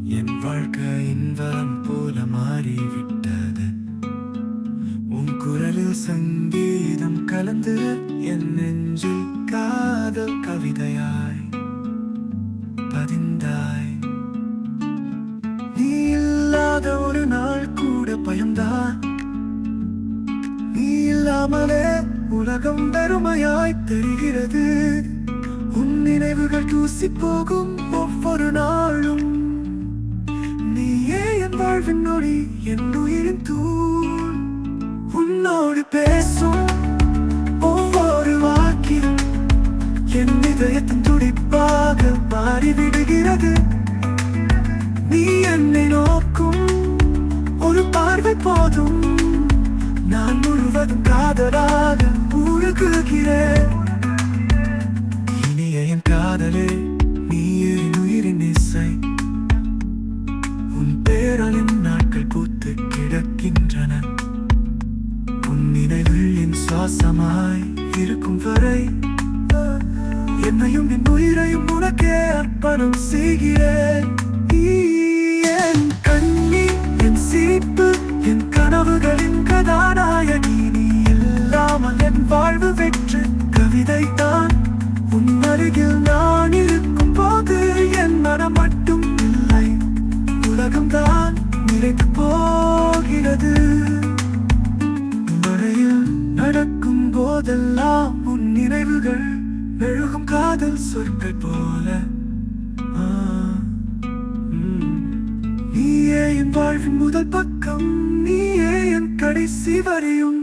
என் வாழ்க்கையின் வரம் போல மாறிவிட்டது. உன் குரலில் சங்கீதம் கலந்து என் நெஞ்சில் காதல் கவிதையாய் பதிந்தாய். நீ இல்லாத ஒரு நாள் கூட பயம்தான். நீ இல்லாமலே உலகம் வெறுமையாய் தெரிகிறது. உன் நினைவுகள் தூசி போகும் ஒவ்வொரு நாளும். நீயே என் வாழ்வின் நொடி, என் உயிரின் தூண். உன்னோடு பேசும் ஒவ்வொரு வாக்கிலும் என் இதயத்தின் துடிப்பாக மாறிவிடுகிறது. நீ என்னை நோக்கும் ஒரு பார்வை போதும், நான் முழுவதும் காதலாக மூழ்குகிறேன். இனிய என் காதலே, நீயே என் உயிரின் இசை. உன் பேரால் என் நாட்கள் பூத்து கிடக்கின்றன. உன் நினைவில் என் சுவாசமாய் இருக்கும் வரை என்னையும் என் உயிரையும் உனக்கே அர்ப்பணம் செய்கிறேன். என் கண்ணீர், என் சிரிப்பு, என் கனவுகளின் கதாநாயகி. நீ இல்லாமல் என் வாழ்வு வெற்று கவிதைதான். உன் அருகில் நான் இருக்கும் போது என் மனம் மட்டும் இல்லை, உலகம்தான் நிறைந்து போகிறது. மழையில் நடக்கும் போதெல்லாம் உன் நினைவுகள் மெழுகும் காதல் சொற்கள் போல. நீயே என் வாழ்வின் முதல் பக்கம், நீயே என் கடைசி வரையும்.